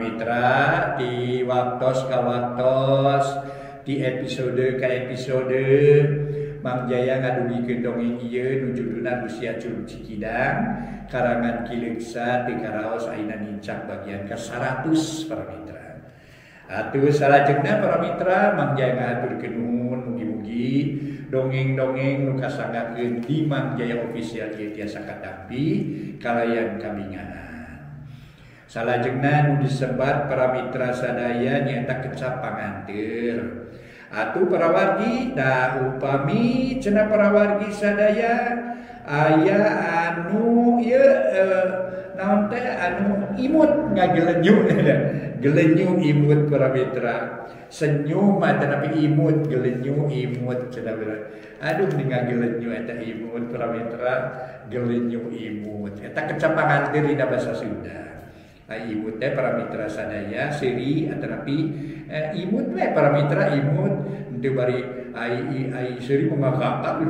Mitra di waktos ka waktos di episode ka episode Mang Jaya ngadugikeun dongeng ieu nu judulna Rusia Curug Cikidang karangan Kileksa ti karaos ayeuna nincak bagian ka 100 para mitra. Atuh salajengna para mitra Mang Jaya ngaturkeun nuhun mugi-mugi dongeng-dongeng nu kasanggakeun di Mang Jaya official ieu tiasa kadampi kalayan kabingaan. Salajengna nu disebat para mitra sadaya nyaeta kecap panganteur. Atuh para wargi da upami cenah para wargi sadaya aya anu ieu naon teh anu imut ngagelenyu gelenyu imut para mitra. Senyum mata tapi imut gelenyu imut cenah aduh ninga gelenyu eta imut para mitra gelenyu imut eta kecap panganteur dina basa Sunda. Imut teh para mitra sadaya seri atanapi imut we para mitra imut henteu bari ai seri mengakak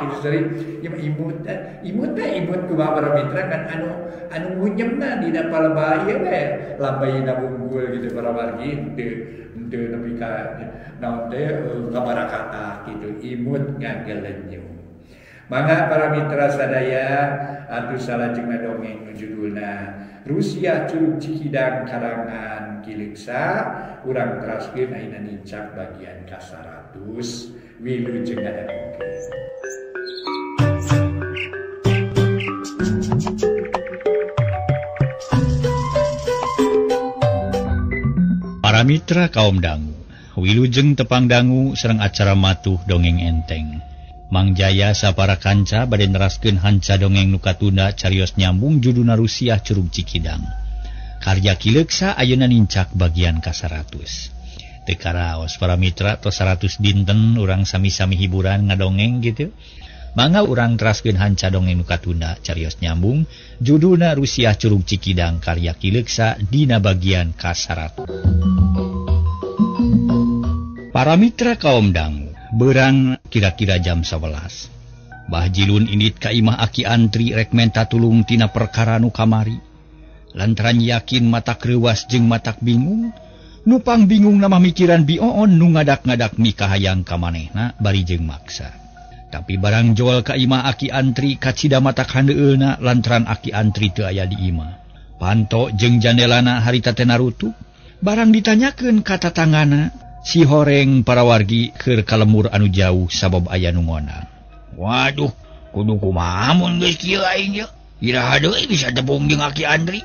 itu seri imut teh imut kumaha para mitra kan anu ngunyemna dina palebah ieu we lambayeuna unggul gitu para wargi henteu nepi ka naon teh kabarakata gitu imut ngagelenyu. Mangga para mitra sadaya atuh salajengna dongeng judulna Rusia Curug Cikidang karangan Kileksa urang teraskeun ayeuna nincak bagian ka 100 wilujeng ngadangkeun. Para mitra kaum dangu, wilujeng tepang dangu sareng acara matuh dongeng enteng. Mang Jaya sapara kanca bade neraskeun hanca dongeng nu katunda carios nyambung judulna Rusia Curug Cikidang. Karya Kileksa ayeuna nincak bagian ka 100. Teu karaos para mitra tos 100 dinten urang sami-sami hiburan ngadongeng gitu. Mangga urang teraskeun hanca dongeng nu katunda carios nyambung judulna Rusia Curug Cikidang karya Kileksa dina bagian ka 100. Para mitra kaum dangu berang kira-kira jam 11. Bah Jilun indit ka imah aki antri rek menta tulung tina perkara nu kamari. Lantaran yakin matak reuwas jeung matak bingung, nupang bingung nama mikiran bioon nu ngadak-ngadak mikahayang ka manehna bari jeung maksa. Tapi barang joal ka imah aki antri kacida matak handeueulna lantaran aki antri teu aya di imah. Panto jeung jandelana harita teh narutuk, barang ditanyakeun ka tatanggana si horeng para wargi keur kalemur anu jauh sabab aya nu ngonang. Waduh, kudu kumaha mun geus kieu aing ye? Iraha deui bisa tepung jeung aki Andri.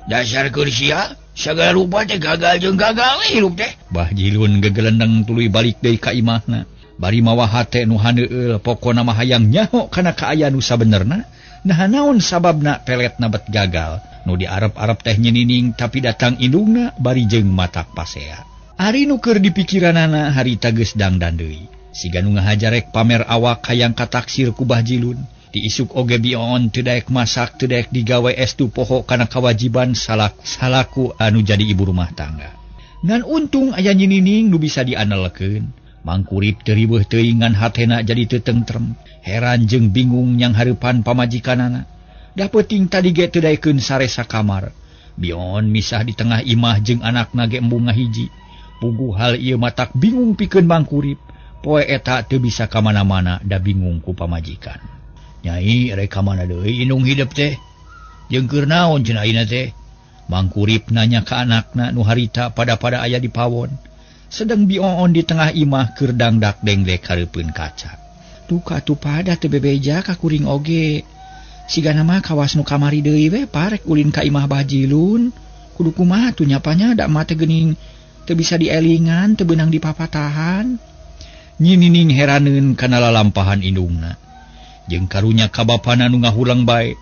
Dasar keur sia, sagala rupa teh gagal jeung gagal hirup teh. Bah Jilun gegelendeng tuluy balik deui ka imahna. Bari mawa hate nu handeueul pokona mah hayang nyaho kana kaaya nu sabenerna. Nah naon sababna peletna bet gagal? Nu diarep-arep teh nyenining tapi datang indungna bari jeung matak pasea. Ari nu keur dipikiranana harita geus dangdan deui. Siga nu ngahajarek pamer awak hayang kataksir ku Bah Jilun. Diisuk oge bioon teu daek masak, teu daek digawe estu poho kana kawajiban salaku anu jadi ibu rumah tangga. Ngan untung aya nyinining nu bisa dianelkeun. Mangkurip teu riweuh teuing ngan hatena jadi teu tentrem. Heran jeung bingung nyang hareupan pamajikanana. Da peuting tadi ge teu daekeun sare sakamar. Bioon misah di tengah imah jeung anakna ge embung ngahiji. Puguh hal ieu matak bingung pikeun Mangkurip. Poe eta teu bisa ka mana-mana da bingung ku pamajikan. Nyai rek ka mana deui indung hidup teh? Jeung keur naon cenah ayeuna teh? Mangkurip nanya ka anakna nu harita pada aya di pawon. Sedang bioon di tengah imah keur dangdak denglek hareupeun kaca. Tuka atuh pada teu bebeja ka kuring oge. Sigana mah kawas nu kamari deui we parek ulin ka imah Bah Jilun. Kudu kumaha tuh nyapanya da mah teh geuning teu bisa dielingan, teu beunang dipapatahan. Nyinining heraneun kana lalampahan indungna. Jeung karunya ka bapana nu ngahulang bae.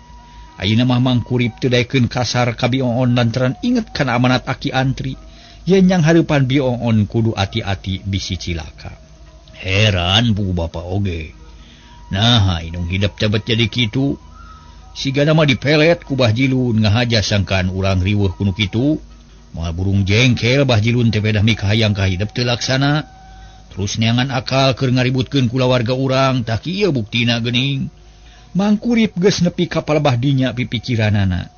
Ayeuna mah Mangkurip teu daekeun kasar ka bioon lantaran inget kana amanat aki antri. Yen yang hareupan bioon kudu ati-ati bisi cilaka. Heran bu bapa oge. Nah, indung hidup teh jadi kitu. Sigana mah dipelet ku Bah Jilun ngahaja sangkaan urang riweuh kuno kitu. Moal burung jengkel Bah Jilun teh bedah mikahayang ka hidup teu laksana. Terus neangan akal keur ngaributkeun kulawarga urang, tah kieu buktina geuning. Mangkurip geus nepi ka palebah dinya pipikiranana.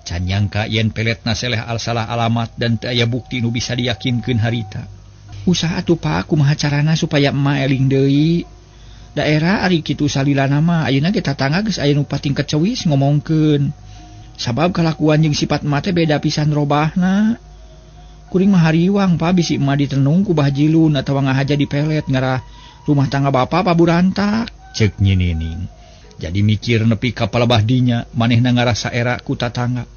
Can nyangka yen peletna seleh al salah alamat dan teu aya bukti nu bisa diyakinkeun harita. Usaha atuh Pak kumaha carana supaya emak eling deui. Daerah ari kitu salilana mah ayeuna ge tatangga geus aya nu pating kecewis ngomongkeun. Sabab kalakuan jeung sifat emak teh beda pisan robahna. Kuring mah hariwang Pak bisi emak ditenung ku Bah Jilun atawa ngahaja di pelet ngarah rumah tangga bapa paburantak. Ceuk Nyi Nining. Jadi mikir nepi ka palebah dinya manehna ngarasa era ku tatangga.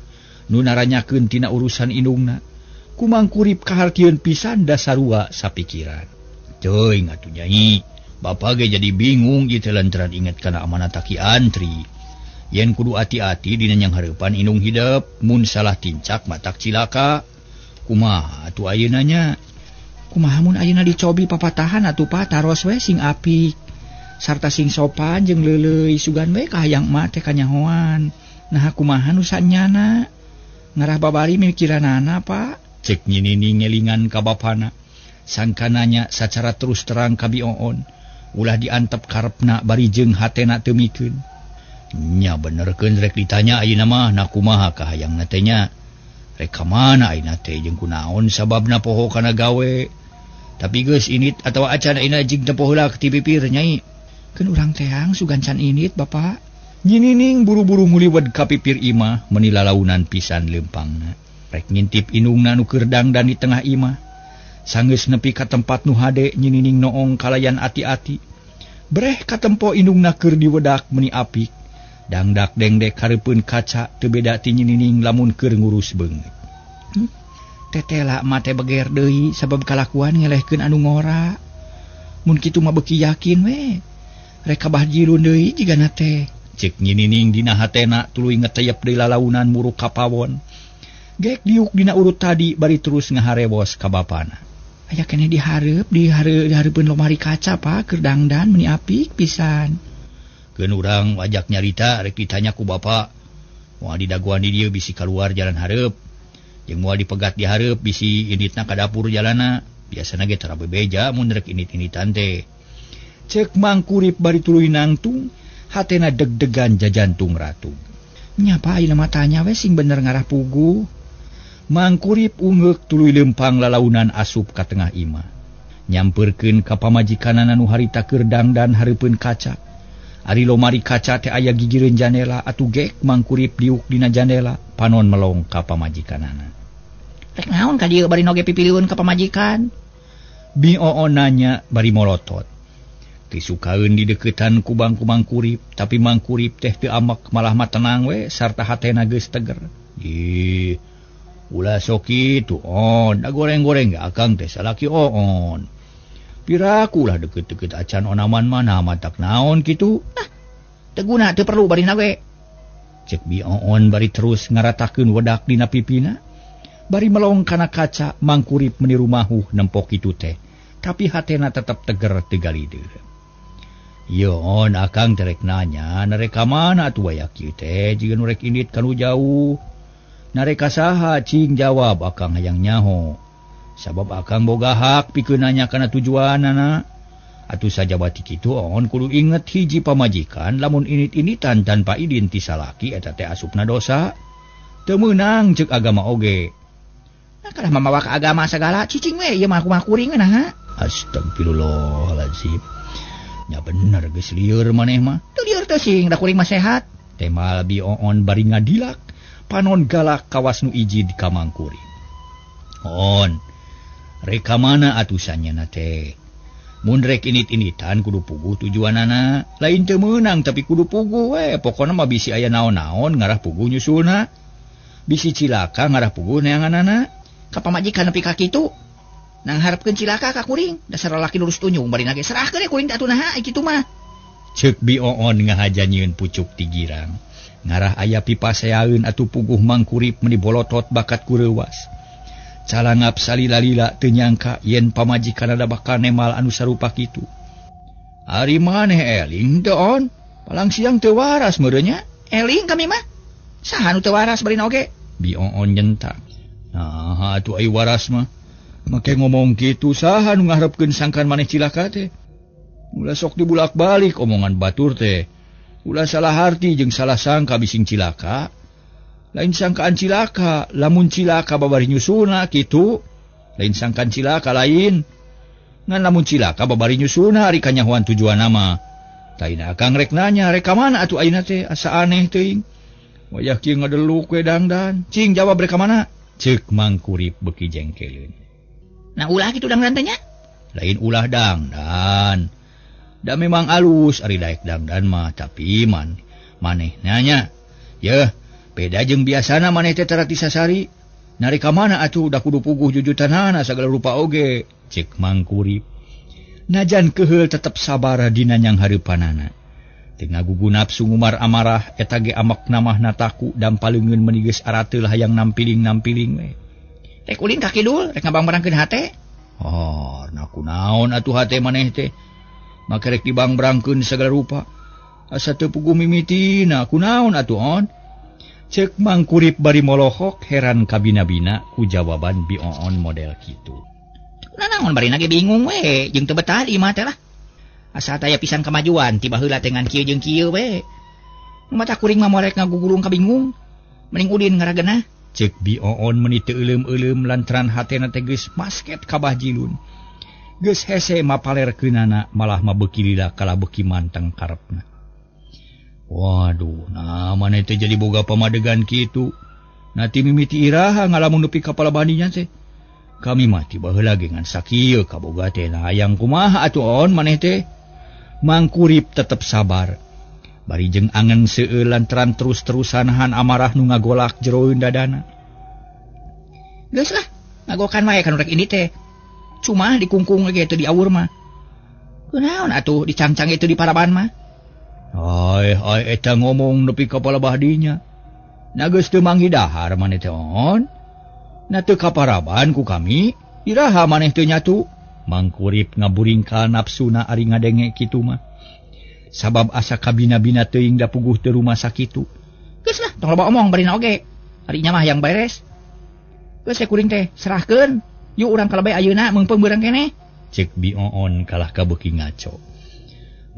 Nu naranyakeun tina urusan indungna. Kumang kurip kahartieun pisan da sarua sapikiran. Ceuy ngatuh Nyai, bapa ge jadi bingung ieu teh lantaran inget kana amanat Ki Antri. Yen kudu ati-ati dina nyang hareupan indung hidup, mun salah tincak matak cilaka. Kumaha atuh ayeuna nya? Kumaha mun ayeuna dicobi papatahan atuh Pak taros we sing apik. Sarta sing sopan jeung leuleuy sugan we ka hayang emak teh kanyahoan. Nah kumaha nu sanyana? Ngarah babari mikiranana Pak. Cek Nyi Nining ngelingan ka bapana. Sangkananya sacara terus terang ka Bioon. Ulah diantep karepna bari jeung hatena teu mikeun. Nya benerkeun rek ditanya ayeuna mah na kumaha ka hayangna teh nya. Rek ka mana ayeuna teh jeung kunaon sababna poho kana gawe. Tapi geus init atawa acan ayeuna jig teu poho heula ti pipir Nyai. Keun urang teang sugan can init Bapak. Nyi Nining buru-buru nguliwed ka pipir imah meuni lalaunan pisan leumpangna. Rek ngintip indungna nu keur dangdan di tengah imah. Sanggeus nepi ka tempat nu hade Nyi Nining noong kalayan ati-ati. Breh katempo indungna keur diwedak meuni apik. Dangdak dengdek hareupeun kaca teu beda ti Nyi Nining lamun keur ngurus beungeut. Tetela mate beger deui sabab kalakuan ngelehkeun anu ngora. Mun kitu mah beuki yakin we. Rek ka Bah Jilun deui jigana teh. Cek Nyi Nining dina hatena tuluy ngeteyep deui lalaunan muruk ka pawon. Gek diuk dina urut tadi bari terus ngaharewos ka bapana. Aya keneh dihareupeun lomari kaca Pak keur dangdan meuni apik pisan. Keun urang wajak nyarita rek ditanya ku bapa. Moal didaguan di dieu bisi kaluar jalan hareup. Jeung moal dipegat di hareup bisi inditna ka dapur jalanna. Biasana ge tara bebeja mun rek indit-inditan teh. Cek Mang Kurip bari tuluy nangtung, hatena deg-degan jajantung ratu. Nya Pak ayeuna mah tanya we sing bener ngarah pugu. Mang Kurip ungeuk tuluy leumpang lalaunan asup ka tengah imah. Nyampeurkeun ka pamajikanana nu harita keur dangdan hareupeun kaca. Ari lomari kaca teh aya gigireun jandela atuh gek Mang Kurip diuk dina jandela panon melong ka pamajikanana. Rek naon ka dieu bari noge pipiliun ka pamajikan? Bioon nanya bari molotot. Tisukaeun di deukeutan ku Mang Kurip, tapi Mang Kurip teh teu amek malah mah tenang we sarta hatena geus teger. Ih, ulah sok kitu on, da goreng-goreng ge akang teh salaki oon. Piraku ulah deukeut-deukeut acan onaman mah matak naon kitu. Teu guna teu perlu bari we. Cek Bioon bari terus ngaratakeun wedak dina pipina. Bari melong kana kaca Mang Kurip meniru mahuh nempok kitu teh, tapi hatena tetep teger teu galideur. Yon akang terek nanya, nareka mana atuh wayak kieu teh jiga rek indit kanu jauh. Nareka saha cing jawab akang hayang nyaho. Sabab akang boga hak pikeun nanya kana tujuanana. Atuh sajabati kitu on kudu inget hiji pamajikan lamun init-initan tanpa idin ti salaki eta teh asupna dosa. Teu meunang ceuk agama oge. Nah kalah mamawa ka agama sagala cicing we ieu mah kumaha kuring nah. Astagfirullahalazim. Ya bener geus lieur maneh mah. Teu lieur teh sing da kuring mah sehat. Teh mal Bioon bari ngadilak panon galak kawas nu iji di ka Mang Kurip. On. Rek ka mana atuh sanyana teh? Mun rek init-initan kudu puguh tujuanana, lain teu meunang tapi kudu puguh we. Pokona mah bisi aya naon-naon ngarah puguh nyusulna. Bisi cilaka ngarah puguh neanganana. Ka pamajikan nepi ka kitu. Nang harapkeun cilaka ka kuring, dasar lalaki lurus tunyung bari nage serahkeun we kuring teh atunaha kitu mah. Ceuk Bioon ngahaja nyieun pucuk ti girang. Ngarah aya pipaseaeun atuh puguh Mang Kurip meuni bolotot bakat kureuwas. Calangap salila-lila teu nyangka yen pamajikan ada bakal nemal anu sarupa kitu. Ari maneh eling teu on? Palang siang teu waras meureun nya. Eling kami mah. Saha nu teu waras bari oge? Bioon nyentak. Nah, atuh ai waras mah. Make ngomong gitu saha nu ngaharepkeun sangkan maneh cilaka teh. Ulah sok dibulak-balik omongan batur teh. Ulah salah harti jeung salah sangka bising cilaka. Lain sangkaan cilaka, lamun cilaka babari nyusuna kitu. Lain sangkaan cilaka lain. Ngan lamun cilaka babari nyusuna ari kanyahoan tujuan nama. Taina akang rek nanya, rek mana atuh ayeuna teh asa aneh teuing. Wayah kieu ngadeluk we dangdan. Cing jawab rek mana? Ceuk Mang Kurip beuki jengkeleun. Nah ulah kitu dangdan teh nya? Lain ulah dangdan. Da memang alus ari daek dangdan mah, tapi maneh nanya. Yeuh, beda jeung biasana maneh teh tara tisasari. Nari ka mana atuh da kudu puguh jujutanana sagala rupa oge, ceuk Mang Kurip. Najan keheul tetep sabar dina nyang hareupanana. Teu ngagugu nafsu ngumar amarah eta ge amak namahna taku dampaleungeun meuni geus arateul hayang nampiling-nampiling we. Rek ulin ka kidul, rek ngabang-barangkeun hate. Oh, na kunaon atuh hate maneh teh? Maka rek dibang-barangkeun sagala rupa. Asa teu puguh mimitina, kunaon atuh on? Ceuk Mang Kurip bari molohok heran kabina-bina ku jawaban Bioon model kitu. Naon bari nage bingung we, jeung teu betah ieu mah teh lah. Asa aya pisan kamajuan tiba heula teh ngan kieu jeung kieu we. Nu mata kuring mah morek ngagugulung kabingung. Mending ulin ngarageunah. Ceuk Bioon meuni teu euleum-euleum lantaran hatena teh geus masket ka Bah Jilun. Geus hese mapalerkeunana malah mabeuki lila kala beuki manteng karepna. Waduh, nah maneh teh jadi boga pamadegan kitu. Nati mimiti iraha ngalamun nepi ka palabaninya teh. Kami mah tiba heula ge ngan sakieu kaboga teh hayang kumaha atuh on maneh teh. Mang Kurip tetep sabar. Bari jeung angen seueur lantaran terus-terusan nahan amarah nu ngagolak jeroeun dadana. Geus lah, ngagokan wae kan rek ini teh. Cuma dikungkung ge teu diawur mah. Kunaon atuh dicangcang itu di paraban mah? Ai eta ngomong nepi ka palabah dinya. Na geus teu manggi dahar maneh teh on. Na teu kaparaban ku kami, iraha maneh teu nyatu. Mang Kurip ngaburingkal nafsuna ari ngadenge kitu mah. Sabab asa kabina-bina teuing da puguh teu rumah sakitu. Geus lah, tong loba omong bari oge. Ari nya mah yang beres. Geus kuring teh serahkeun. Yuk urang kalebay ayeuna meungpeung beurang keneh. Cek Bioon kalah kabeuki ngaco.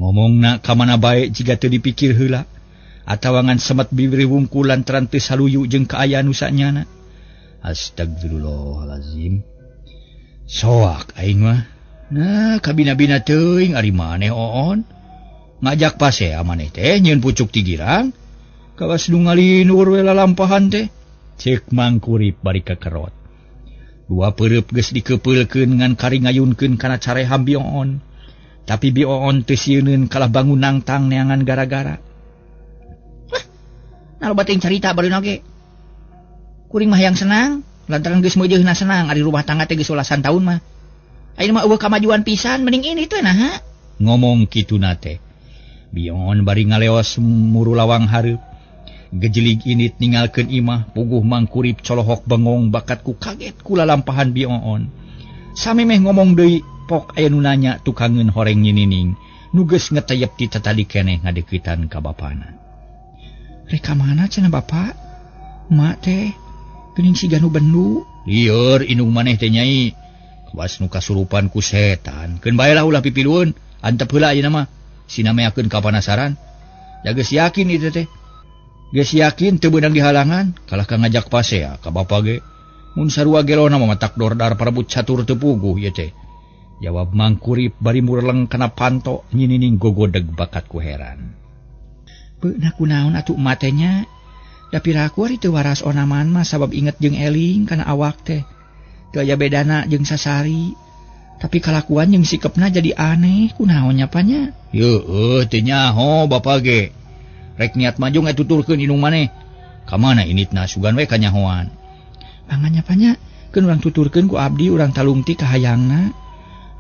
Ngomongna ka mana bae jiga teu dipikir heula. Atawa ngan semet bibir wungkul lantaran teu saluyu jeung kaayaan nu sanyana. Astagfirullahalazim. Soak aing mah. Nah, kabina-bina teuing ari maneh oon. Ngajak pasea maneh teh nyieun pucuk ti girang. Kawas nu ngalinur we lalampahan teh. Ceuk Mang Kurip bari kekerot. Dua peureup geus dikepeulkeun ngan karingayunkeun kana careham Bioon. Tapi Bioon teu sieunneun kalah bangun nangtang neangan gara-gara. Wah, naloba teuing carita bari oge. Kuring mah yang senang, lantaran geus meujeuhna senang ari rumah tangga teh geus 11 tahun mah. Ayeuna mah eueuh kamajuan pisan mending ini teh nah. Ngomong kituna teh. Bioon bari ngaleos muru lawang hareup. Gejelig init ninggalkeun imah puguh Mang Kurip colohok bengong bakat ku kaget ku lalampahan Bioon. Samemeh ngomong deui pok aya nu nanya tukangeun horeng nyinining nu geus ngeteyep ti tatadi keneh ngadeukitan ka bapana. Rek ka mana cenah Bapak? Mak teh geuning siga nu bendu. Lieur indung maneh teh nyai. Kawas nu kasurupan ku setan. Keun bae lah ulah pipilueun. Antep heula ayeuna mah. Sinameakeun ka panasaran. Ya geus yakin ieu teh. Geus yakin teu beunang dihalangan, kalah ka ngajak pasea ka bapa ge. Mun sarua gelona mah matak dordar parabut catur teu puguh ieu teh. Jawab Mang Kurip bari mureleng kana panto nyinining gogodeg bakat ku heran. Beuna kunaon atuh emat teh nya? Da piraku ari teu waras onaman mah sabab inget jeung eling kana awak teh. Teu aya bedana jeung Sasari. Tapi kalakuan jeung sikepna jadi aneh, kunaon nya panya? Yeueuh teu nyaho bapa ge. Rek niat maju nge tuturkeun indung maneh. Ka mana initna sugan we ka nyahoan. Pangannya panya, keun urang tuturkeun ku abdi urang talungti ka hayangna.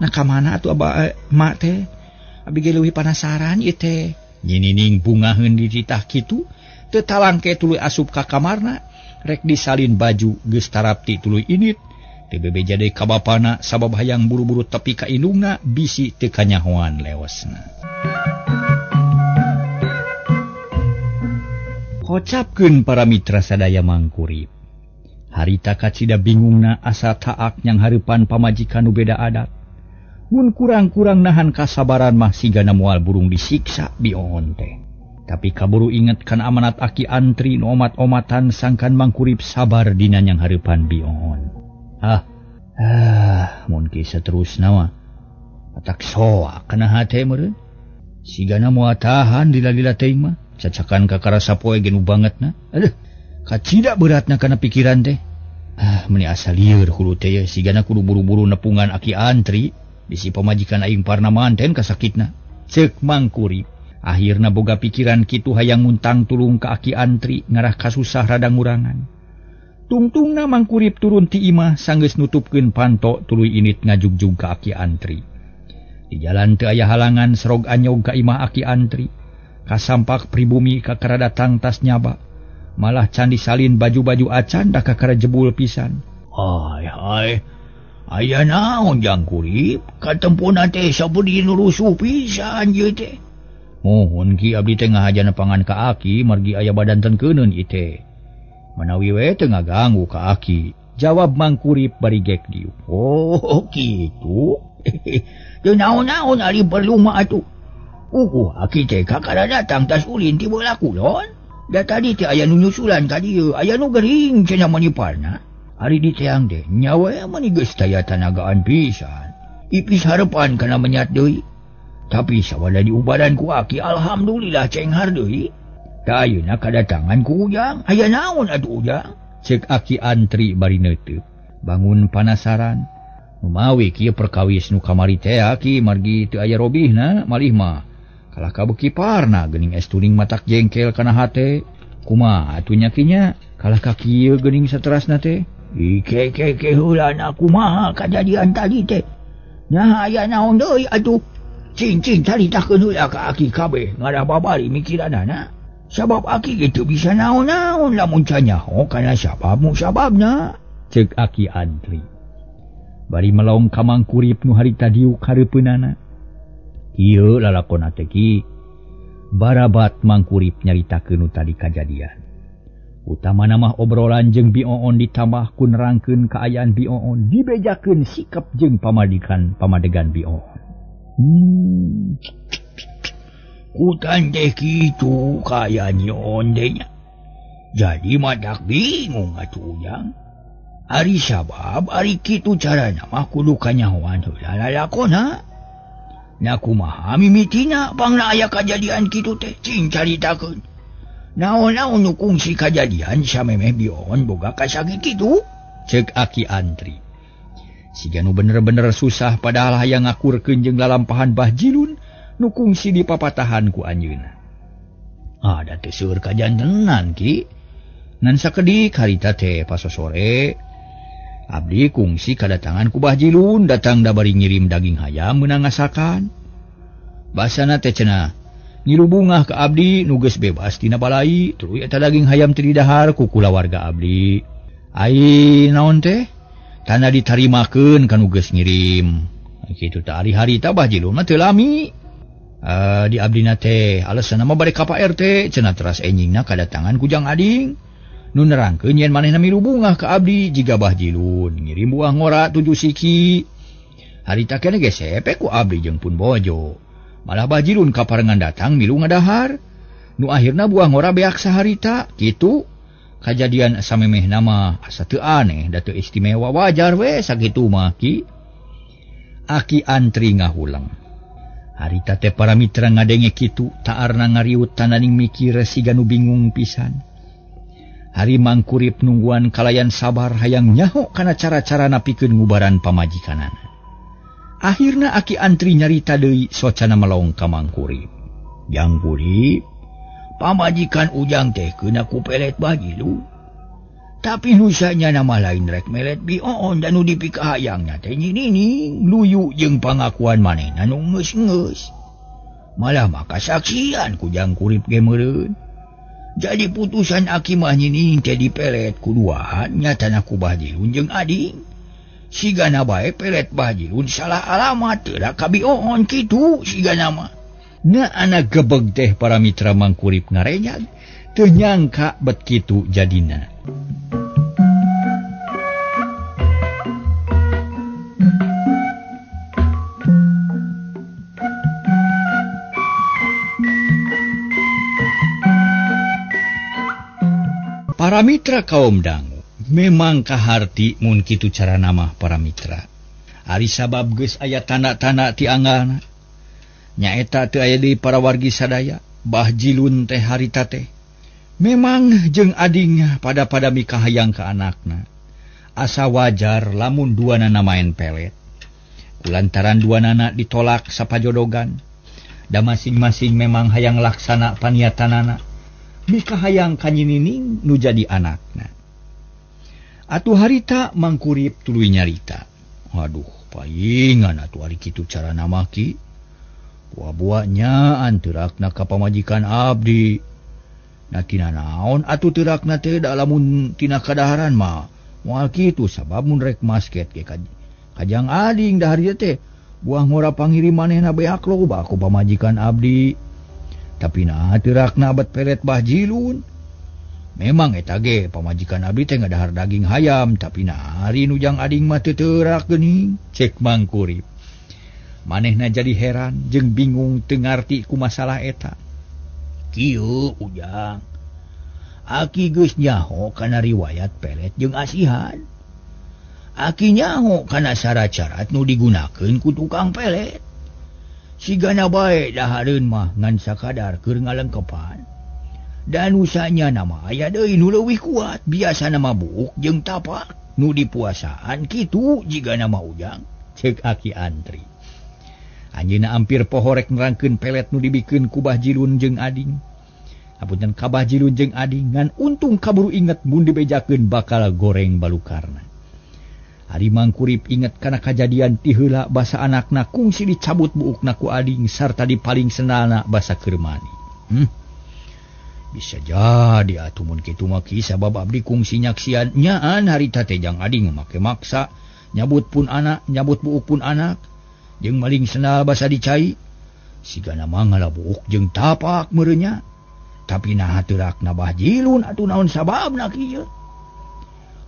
Nah ka mana atuh aba mak teh? Abdi ge leuwih panasaran ieu teh. Nyinining bungaheun di titah kitu, teu talangke tuluy asup ka kamarna, rek disalin baju geus tarapti tuluy init. Teu bebeja deui ka bapana sabab hayang buru-buru tepi ka indungna bisi teu kanyahoan leosna. Kocapkeun para mitra sadaya Mang Kurip. Harita kacida bingungna asa taak nyang hareupan pamajikan nu beda adat. Mun kurang-kurang nahan kasabaran mah sigana moal burung disiksa Bioon teh. Tapi kaburu inget kan amanat aki antri nu omat-omatan sangkan mangkurip sabar dina yang harapan bioon. Mungkin seterusna mah atak soa kena hate meureun. Sigana moal tahan lila-lila teuing mah cacakan ka karasa poe genu bangetna. Aduh, kacida beratna kana pikiran teh. Meni asa lieur hulu teh ya sigana kudu buru-buru nepungan aki antri bisi pamajikan aing parna manten kasakitna. Ceuk mangkurip. Akhirna boga pikiran kitu hayang nguntang tulung ka aki antri ngarah kasusah rada ngurangan. Tungtungna mangkurip turun ti imah sanggeus nutupkeun panto tuluy init ngajugjug ka aki antri. Di jalan teu aya halangan serog anyog ka imah aki antri. Kasampak pribumi ka kara datang tas nyaba. Malah can disalin baju-baju acan da ka kara jebul pisan. Hai. Aya naon jang kurip? Katempuna teh sabudi nurusuh pisan ieu teh. Mohon ki abdi teh ngahajana pangan ka aki margi aya badan tengkeuneun ite. Manawi we teu ngaganggu ka aki. Jawab mangkurip bari gek diu. Oh kitu. Teu naon-naon ari perlu mah atuh. Aki teh kakara datang tas ulin ti bola kulon. Da tadi teh aya nu nyusulan ka dieu, aya nu gering cenah maniparna. Ari di teang teh nyawa mani geus daya tanagaan pisan. Ipis harepan kana menyat deui. Tapi sawada diubaran ku aki alhamdulillah cenghar deui. Da ayeuna kadatangan ku ujang, aya naon atuh ujang? Ceuk aki antri bari neuteuk. Bangun panasaran. Nu mawi kieu perkawis nu kamari teh aki margi teu aya robihna malih mah. Kalah kabeuki parna geuning es tuning matak jengkel kana hate. Kumaha atuh nya kinya? Kalah ka kieu geuning saterasna teh. Ike heulana kumaha kajadian tadi teh? Nah aya naon deui atuh? Cing caritakeun heula ka aki kabeh ngadah babari mikiranana. Sabab aki gitu bisa naon-naon lamun canyaho kana sababna. Ceuk aki antri. Bari melong ka mangkurip nu harita diuk hareupeunana. Ieu lalakonna teh ki barabat mangkurip nyaritakeun nu tadi kajadian. Utamana mah obrolan jeung Bioon ditambah ku nerangkeun kaayaan Bioon dibejakeun sikap jeung pamadegan Bioon. Kutan teh kitu kaya nyon deh nya. Jadi madak bingung atuh ujang. Ari sabab ari kitu carana mah kudu kanyahoan heula lalakonna. Na kumaha mimitina pangna aya kajadian kitu teh cing caritakeun. Naon-naon nu kungsi kajadian samemeh Bioon boga kasakit kitu? Ceuk aki antri. Siga nu bener-bener susah padahal hayang ngakurkeun jeung lalampahan Bah Jilun nu kungsi dipapatahan ku anjeunna. Da teu seueur kajantenan ki. Ngan sakedik harita teh pasosore abdi kungsi kadatangan ku Bah Jilun datang da bari ngirim daging hayam meunang ngasakan. Basana teh cenah ngilu bungah ka abdi nu geus bebas tina balai tuluy eta daging hayam teu didahar ku kulawarga abdi. Ai naon teh? Tanda ditarimakeun kanu geus ngirim. Kitu teh hari-hari teh Bah Jilun mah teu lami. Di abdina teh alesanna mah bade ka Pak RT cenah teras enjingna kadatangan ku Jang Ading. Nu nerangkeun yen manehna milu bungah ka abdi jiga Bah Jilun ngirim buah ngora 7 siki. Harita keneh ge sepe ku abdi jeung pun bojo. Malah Bah Jilun kaparengan datang milu ngadahar. Nu akhirna buah ngora beak saharita kitu. Kajadian samemeh nama asa teu aneh da teu istimewa wajar we sakitu mah ki. Aki antri ngahulang. Harita teh para mitra ngadenge kitu taarna ngariut tananing mikir siga nu bingung pisan. Hari mangkurip nungguan kalayan sabar hayang nyaho kana cara-cara napikeun ngubaran pamajikanana. Akhirna aki antri nyarita deui socana melong ka mangkurip. Jang kurip pamajikan ujang teh keuna ku pelet Bah Jilun. Tapi nusanya nama lain rek melet Bioon dan nu dipikahayangna teh nyining luyu jeung pangakuan manehna nu geus-geus. Malah maka saksian ku jang kurip ge meureun. Jadi putusan aki mah nyining teh dipelet kuduaan nyatana ku Bah Jilun jeung Ading. Sigana bae pelet Bah Jilun salah alamat teu da ka Bioon kitu sigana mah. Na anak gebeg teh para mitra mangkurip ngarenyag teu nyangka bet kitu jadina. Para mitra kaum dangu memang kaharti mun kitu cara nama para mitra. Ari sabab geus aya tanda-tanda ti anggalna. Nyaeta teu aya deui para wargi sadaya, Bah Jilun teh harita teh. Memang jeung ading pada mikahayang ka anakna. Asa wajar lamun duanana main pelet. Kulantaran duanana ditolak sapajodogan. Da masing-masing memang hayang laksana paniatanana. Mikahayang kanyinining nu jadi anakna. Atuh harita mangkurip tuluy nyarita. Aduh, paingan atuh ari kitu cara namaki. Buah-buahnya anterakna ka pamajikan abdi. Na tina naon atuh teurakna teh da lamun tina kadaharan mah moal kitu sabab mun rek masket ke kajang ading da harita teh buah ngora pangirim manehna beak loba ku pamajikan abdi. Tapi nah teurakna abad pelet Bah Jilun. Memang eta ge pamajikan abdi teh ngadahar daging hayam, tapi nah hari nujang ading mah teu teurak geuning, cek Mangkurip. Manehna jadi heran jeung bingung teu ngarti ku masalah eta. Kieu ujang. Aki geus nyaho kana riwayat pelet jeung asihan. Aki nyaho kana syarat-syarat nu digunakeun ku tukang pelet. Sigana bae dahareun mah ngan sakadar keur ngalengkepan. Dan usahanya nama aya deui nu leuwih kuat, biasa nama buuk jeung tapak nu dipuasaan kitu jiga nama ujang, cek Aki Antri. Anjeunna ampir pohorek nerangkeun pelet nu dibikeun ku Bah Jilun jeung ading. Apunten ka Bah Jilun jeung ading ngan untung kaburu inget mun dibejakeun bakal goreng balukarna. Ari Mangkurip inget kana kajadian ti heula basa anakna kungsi dicabut buukna ku ading sarta dipaling sendalna basa keur mani. Bisa jadi atuh mun kitu mah ki sabab abdi kungsi nyaksian nyaan harita teh jang ading make maksa nyabut pun anak, nyabut buuk pun anak, jeung maling sendal basa dicai. Sigana mah ngalabuuk jeung tapak meureunya. Tapi nah teurakna Bah Jilun atuh naon sababna kieu?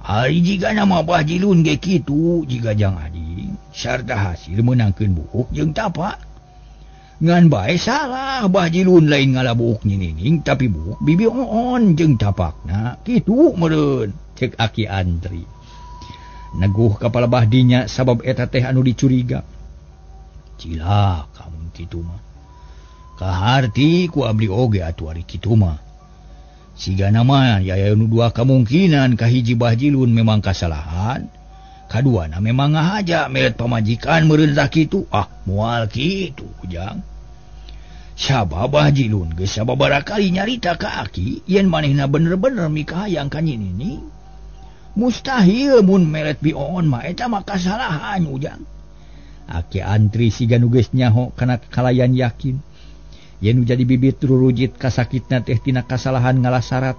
Ari jiga nama Bah Jilun ge kitu jiga jang ading sarta hasil menangkeun buuk jeung tapak. Ngan bae salah Bah Jilun lain ngalabuuk nyinining tapi buuk bibi on jeung tapakna kitu meureun, cek Aki Antri. Neguh kapala Bahdinya sabab eta teh anu dicuriga. Cilaka kamu kitu mah. Kaharti ku abdi oge atuh ari kitu mah. Sigana mah yaya nu dua kemungkinan kahiji Bah Jilun memang kasalahan, kaduana memang ngahaja meret pamajikan meureun sakitu. Moal kitu ujang. Sabab Bah Jilun geus sababaraha kali nyarita ka Aki yen manehna bener-bener mikahayang ka nyinini. Mustahil mun meret bion mah eta mah kasalahan ujang. Aki Antri siga nu geus nyaho kana kalayan yakin. Yen nu jadi bibit rurujit kasakitna teh tina kasalahan ngalasarat.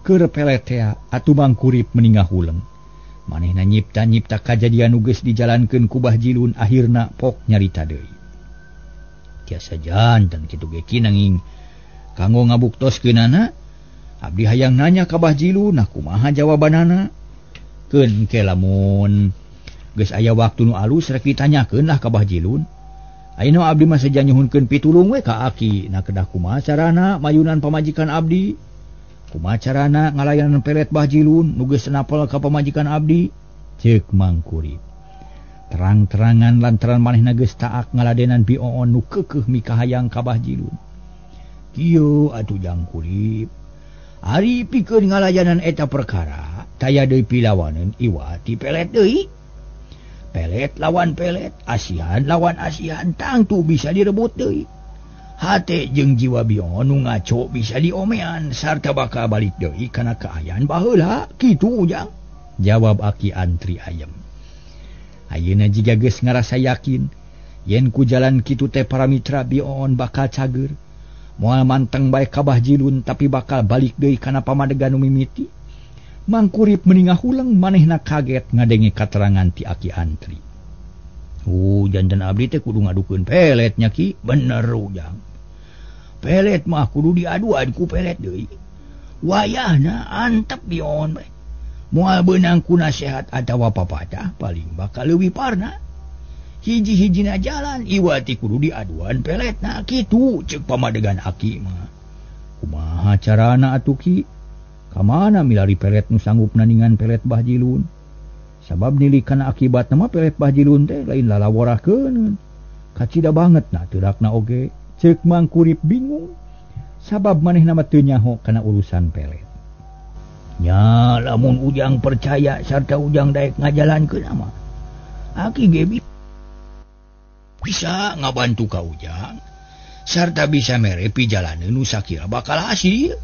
Keur pelet teh atuh Mangkurip meningah huleng. Manehna nyipta-nyipta kajadian nu geus dijalankeun ku Bah Jilun akhirna pok nyarita deui. Tiasa janten kitu ge nanging kanggo ngabuktoskeunana abdi hayang nanya ka Bah Jilun kumaha jawabanana. Keun engke lamun geus aya waktu nu alus rek ditanyakeun lah ka Bah Jilun. Ayeuna abdi mah saja nyuhunkeun pitulung we ka Aki. Na kedah kumaha carana mayunan pamajikan abdi? Kumaha carana ngalayanan pelet Bah Jilun nu geus napel ka pamajikan abdi? Ceuk Mangkurip. Terang-terangan lantaran manehna geus taak ngaladenan bioon nu keukeuh mikahayang ka Bah Jilun. Kieu atuh Jangkurip. Ari pikeun ngalayanan eta perkara, taya deui pilawaneun iwa ti pelet deui. Pelet lawan pelet, asihan lawan asihan, tangtu bisa direbut deui. Hate jeung jiwa bion nu ngaco bisa diomean sarta bakal balik deui kana kaayaan baheula, kitu ujang. Jawab Aki Antri ayem. Ayeuna jiga geus ngarasa yakin yen ku jalan kitu teh para mitra bion bakal cager. Moal manteng bae ka Bah Jilun tapi bakal balik deui kana pamadegan nu mimiti. Mangkurip meningah huleng manehna kaget ngadenge katerangan ti Aki Antri. Janten abdi teh kudu ngadukeun peletnya ki, bener ujang. Pelet mah kudu diaduan ku pelet deui. Wayahna antep bion bae. Moal beunang ku nasehat atawa papatah paling bakal leuwih parna. Hiji-hijina jalan iwati kudu diaduan peletna kitu, ceuk pamadegan Aki mah. Kumaha carana atuh ki? Kamana milari pelet nu sanggup naningan pelet Bahjilun. Sabab nilik kana akibat nama pelet Bahjilun teh lain lalaworakeun. Kacida banget na teurakna oge. Ceuk Mang Kurip bingung. Sabab manehna mah teu nyaho kana urusan pelet. Nya lamun Ujang percaya sarta Ujang daek ngajalankeun mah. Aki ge bisa ngabantu ka Ujang. Sarta bisa mere pijalaneun nu sakira bakal hasil.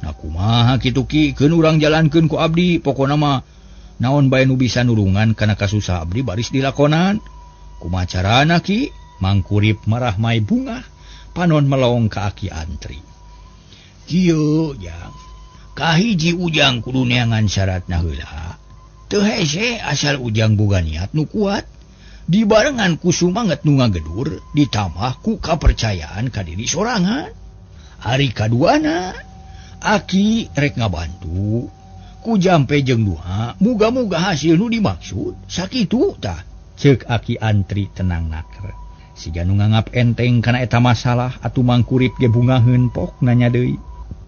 Nah kumaha kitu ki keun urang jalankeun ku abdi pokona mah naon bae nu bisa nulungan kana kasusah abdi baris dilakonan. Kumaha carana ki? Mang Kurip marah mai bunga panon melong ka Aki Antri. Kieu Jang, kahiji Ujang kudu neangan syaratna heula. Teu hese asal Ujang boga niat nu kuat. Dibarengan ku sumanget nu ngagedur ditambah ku kapercayaan ka diri sorangan. Hari kaduana Aki rek ngabantu ku jampe jeung duha muga-muga hasil nu dimaksud sakitu tah ceuk Aki Antri tenang naker. Siga nu nganggap enteng kana eta masalah atuh Mang Kurip ge bungaheun pok nanya deui.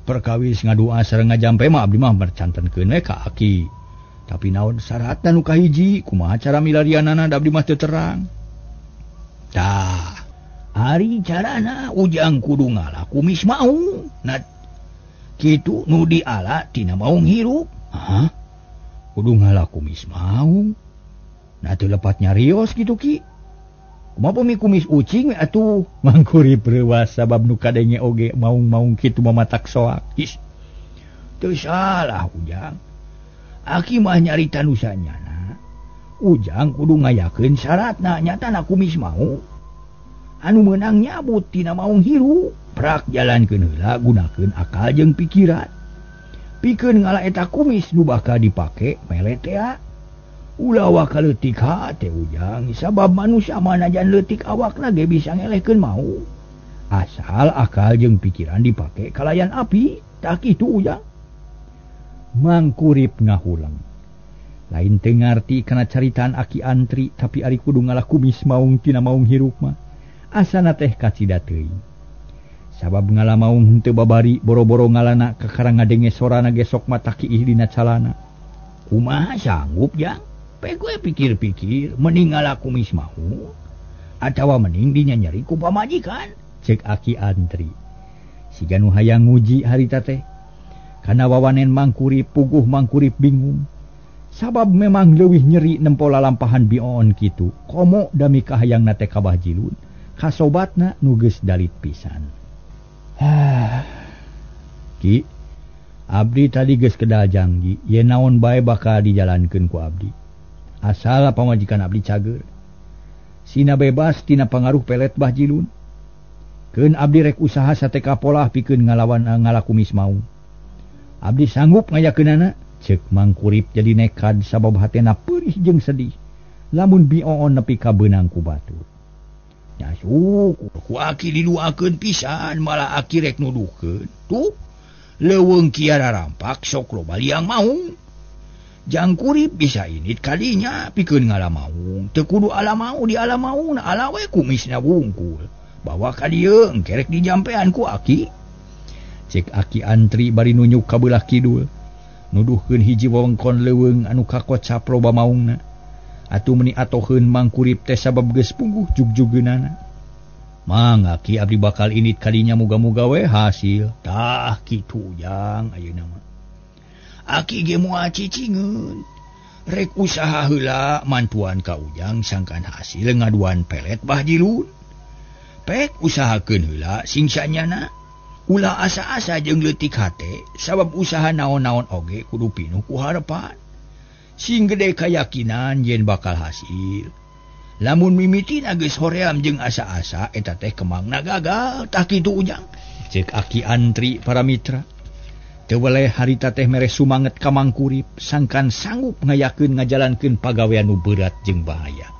Perkawis ngadua sareng ngajampe mah abdi mah mercantenkeun we ka Aki. Tapi naon syaratna nu kahiji kumaha cara milarianana da abdi mah teu terang. Tah, ari carana Ujang kudu ngalah kumis maung. Nah, kitu nu diala tina maung hirup. Hah? Kudu ngalah kumis maung. Nah teu lepat nyarios kitu ki. Kumaha pemi kumis ucing we atuh? Mang Kurip reuwas sabab nu kadenge oge maung-maung kitu mamatak soak. Is. Teu salah Ujang. Aki mah nyarita nu sanyana. Ujang kudu ngayakeun syaratna nyatana kumis maung. Anu meunang nyabut tina maung hirup. Prak jalankeun heula gunakeun akal jeung pikiran. Pikeun ngalah eta kumis nu bakal dipake mele teh. Ulah awak leutik hate Ujang sabab manusia manajan leutik awakna ge bisa ngelehkeun maung. Asal akal jeung pikiran dipake kalayan api, tak kitu Ujang. Mang Kurip ngahulang. Lain teu ngarti kana caritaan Aki Antri tapi ari kudu ngalah kumis maung tina maung hirup mah. Asana teh kacida teuing. Sabab ngalah maung teu babari boro-boro ngalana kakarang ngadenge sorana gesok mata kiih dina calana. Kumaha sanggup Jang? Pe gue pikir-pikir mending ngalah kumis maung atawa mending dinyanyari ku pamajikan, ceuk Aki Antri. Siga nu hayang nguji harita teh. Kana wawanen Mang Kurip puguh Mang Kurip bingung. Sabab memang leuwih nyeri nempol lalampahan bioon kitu. Komo dami kahayangna teh ka Bahjilun. Kasobatna nu geus dalit pisan. Ki, abdi tadi geus kedah janji, ye naon bae bakal dijalankeun ku abdi. Asal pamajikan abdi cager. Sina bebas tina pangaruh pelet Bahjilun. Keun abdi rek usaha sateka polah pikeun ngalawan ngalah kumis maung. Abdi sanggup ngayakeunana, ceuk Mang Kurip jadi nekad sabab hatena peurih jeung sedih. Lamun bioon nepi ka beunang ku batur. Nya ku Aki diluakeun pisan malah Aki rek nuduhkeun. Tuh, leuweung kieu rampak sok loba liang maung. Jang Kurip bisa init kadinya pikeun ngalah maung. Teu kudu ala maung di ala maung, ala we kumisna wungkul. Bawa ka dieu engke rek dijampean ku Aki. Cek Aki Antri bari nunjuk ka beulah kidul. Nuduhkeun hiji wewengkon leuweung anu kakocap loba maungna. Atuh meuni atoheun Mang Kurip teh sabab geus pungguh jug-jugeunana. Mang Aki abdi bakal init kadinya muga-muga we hasil. Tah kitu Jang ayeuna mah. Aki ge moal cicingeun. Rek usaha heula mantuan ka Ujang sangkan hasil ngaduan pelet Bahjilun. Pek usahakeun heula sing sanyana. Ulah asa-asa jeung leutik hate sabab usaha naon-naon oge kudu pinuh ku harepan. Sing gede kayakinan yen bakal hasil. Lamun mimitina geus hoream jeung asa-asa eta teh kemangna gagal, tah kitu Ujang. Ceuk Aki Antri para mitra. Teu weleh harita teh mere sumanget ka Mang Kurip sangkan sanggup ngayakeun ngajalankeun pagawean nu berat jeung bahaya.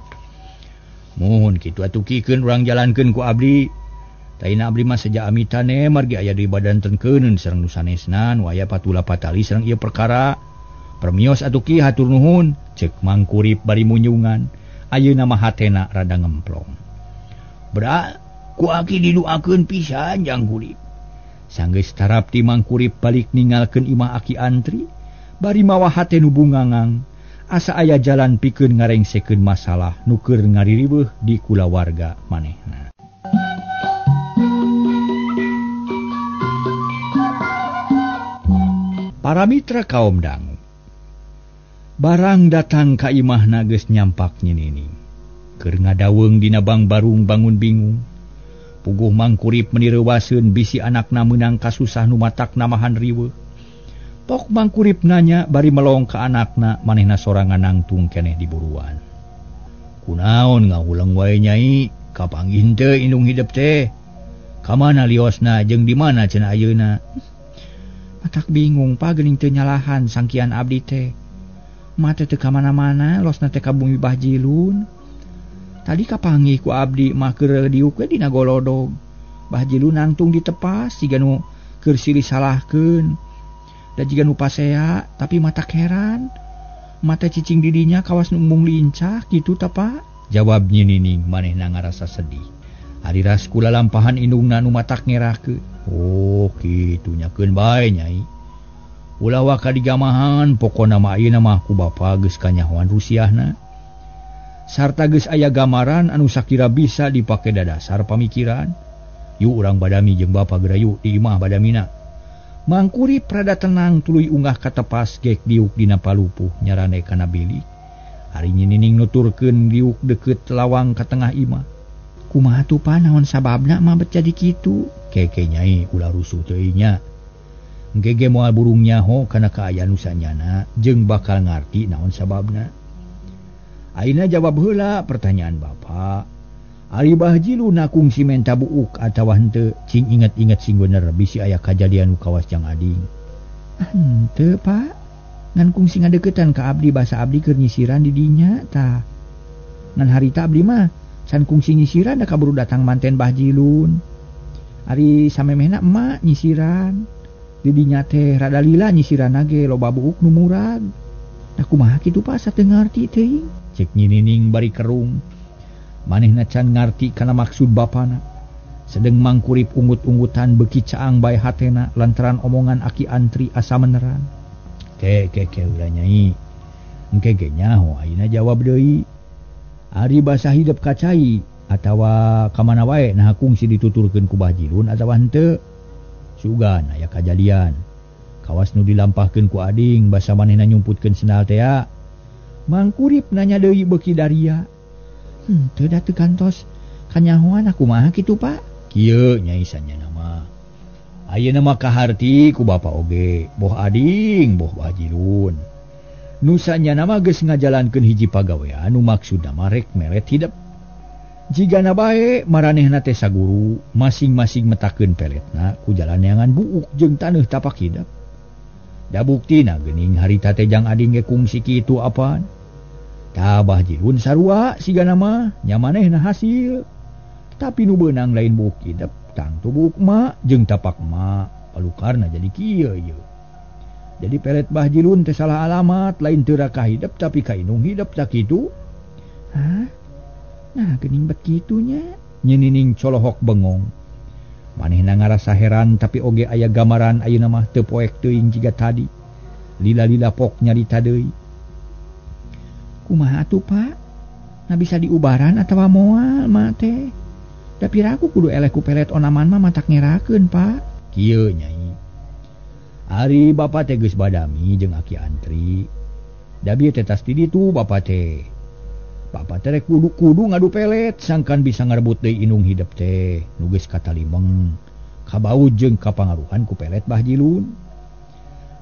Mun kitu atuh kikeun urang jalankeun ku abdi. Taina abdi mah sejak amitane margi aya di badan tengkeuneun sareng nu sanesna nu aya patula patali sareng ieu perkara. Permios atuh ki hatur nuhun, ceuk Mang Kurip bari munyungan. Ayeuna mah hatena rada ngemplong. Bra, ku Aki diluakeun pisan Jang Kurip. Sanggeus tarap ti Mangkurip balik ninggalkeun imah Aki Antri, bari mawa hate nu bungangang, asa aya jalan pikeun ngarengsekeun masalah nu keur ngariribeuh di kulawarga manehna. Para mitra kaum dangu, barang datang ka imahna geus nyampak nyinining, keur ngadaweung dina bang barung bangun bingung. Puguh Mangkurip menireuwaseun bisi anakna meunang kasusah nu matak namahan riweuh. Pok Mangkurip nanya bari melong ka anakna, manehna sorangan nangtung keneh diburuan. Kunaon ngawulang wae nyai, kapanggih teu indung hidup teh? Kamana liosna jeung di mana cenah ayeuna? Matak bingung pa geuning teu nyalahan sangkian abdi teh. Mate teu ka mana-mana, losna teh ka bumi Bahjilun. Tadi kapanggih ku abdi mah keur diuk we dina golodog. Bahjilun nangtung ditepas siga nu keur silih salahkeun. Da jiga nu pasea tapi matak heran. Mata cicing didinya kawas nu embung lincah kitu ta Pak? Jawab nyinining manehna ngarasa sedih. Ari ras kula lampahan indungna nu matak ngerahkeun. Oh kitu nyakeun bae nyai. Ulah waka digamahan pokona mah ayeuna mah ku bapa geus kanyahoan rusiahna. Sarta geus aya gamaran anu sakira bisa dipake dadasar pamikiran. Yuk urang badami jeung bapa gerayu di imah badamina. Mangkurip rada tenang tuluy unggah ka tepas gek diuk dina palupuh nyarane kana bilik. Ari nyinining nuturkeun diuk deukeut lawang ka tengah imah. Kumaha tuh Pa naon sababna mah bet jadi kitu? Keke nyai ulah rusuh teuing nya. Engke moal burung nyaho kana kaayaan nu sanyana jeung bakal ngarti naon sababna. Aina jawab heula pertanyaan bapa. Ari Bahjilun kungsi menta buuk atawa henteu, cing inget-inget sing bener bisi aya kajadian nu kawas jang ading. Henteu Pak, ngan kungsi ngadeuketan ka abdi basa abdi keur nyisiran di dinya tah. Ngan harita abdi mah can kungsi nyisiran da kaburu datang manten Bahjilun. Ari samemehna emak nyisiran, di dinya teh rada lila nyisiranna ge loba buuk nu murag. Da kumaha kitu Pak sateu ngarti teuing? Cek nyinining bari kerung. Manehna can ngarti kana maksud bapana. Sedeng Mangkurip unggut-unggutan beuki caang bae hatena lantaran omongan Aki Antri asa meneran. Ke ulah nyai. Engke ge nyaho ayeuna jawab deui. Ari basa hidup kacai atawa ka mana wae nah kungsi dituturkeun ku Bahjilun atawa henteu. Sugan aya kajadian. Kawas nu dilampahkeun ku ading basa manehna nyumputkeun sendal teh. Mangkurip nanya deui beuki daria. Teu da teu kantos kanyahoan kumaha kitu Pak? Kieu nyai sanyana mah. Ayeuna mah kaharti ku bapa oge, boh ading, boh Bahjilun. Nu sanyana mah geus ngajalankeun hiji pagawean nu maksudna mah rek meret hidup. Jigana bae maranehna teh saguru, masing-masing metakeun peletna ku jalan neangan buuk jeung taneuh tapak hidup. Da buktina geuning harita teh jang ading ge kungsi kitu apaan. Tah Bahjilun sarua sigana mah nya manehna hasil. Tapi nu beunang lain buuk hidup, tangtu buuk mak jeung tapak mak, palukarna jadi kieu ye. Jadi pelet Bahjilun teh salah alamat, lain teu raka hidup tapi ka indung hidup tak kitu. Hah? Nah geuning bet kitunya. Nyinining colohok bengong. Manehna ngarasa heran tapi oge aya gamaran ayeuna mah teu poek teuing jiga tadi. Lila-lila pok nyarita deui. Kumaha atuh Pak? Na bisa diubaran atawa moal mah teh? Da piraku kudu eleh ku pelet onaman mah matak ngerakeun Pak. Kieu nyai. Ari bapa teh geus badami jeung Aki Antri. Da bieu teh tas di ditu bapa teh. Bapa teh kudu ngadu pelet sangkan bisa ngarebut deui indung hidup teh nu geus katalimeng kabaud jeung kapangaruhan ku pelet Bahjilun.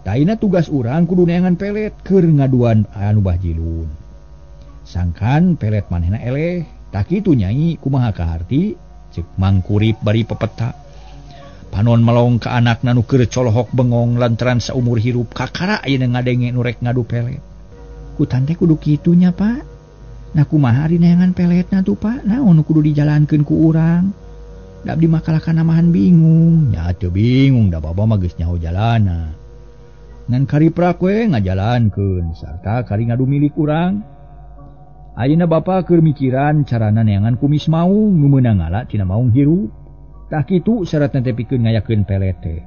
Daina tugas urang kudu neangan pelet keur ngaduan anu Bahjilun. Sangkan pelet manehna eleh, tak kitu nyai kumaha kaharti ceuk Mangkurip bari pepeta. Panon melong ka anakna nu keur colohok bengong lantaran saumur hirup kakara ayeuna ngadenge nu rek ngadu pelet. Kutan teh kudu kitunya Pak. Nah kumaha ari neangan peletna tuh Pak? Naon nu kudu dijalankeun ku urang? Da abdi mah kalahkan namahan bingung. Nya teu bingung da baba mah geus nyaho jalana. Ngan kariprak we ngajalankeun sarta kari ngadu milik urang. Ayeuna bapa keur mikiran carana neangan kumis maung nu meunang ngala tina maung hirup. Tak kitu syarat nanti pikeun ngayakeun pelet teh.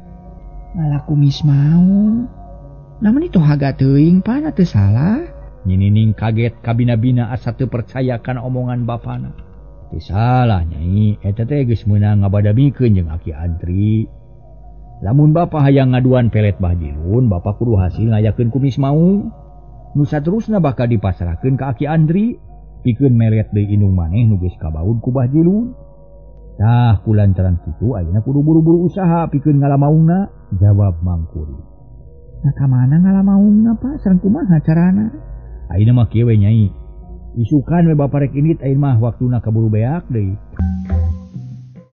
Malah kumis mau. Namun itu haga teuing pana teu salah. Nyinining kaget kabina-bina asa teu percayakan omongan bapana. Teu salah Nyai, eta teh geus meunang ngabadamikeun jeung Aki Antri. Lamun bapa hayang ngaduan pelet Bah Jilun, bapa kudu hasil ngayakeun kumis mau. Nu saterusna bakal dipasrahkeun ka Aki Andri, pikeun melet deui indung maneh nu geus kabaud ku Bah Jilun. Tah kulantaran kitu ayeuna kudu buru-buru usaha pikeun ngalamaungna, jawab Mang Kuri. Nah ka mana ngalamaungna Pak, sareng kumaha carana? Ayeuna mah kieu we Nyai. Isukan we bapa rek indit ayeuna mah waktuna kaburu beak deui.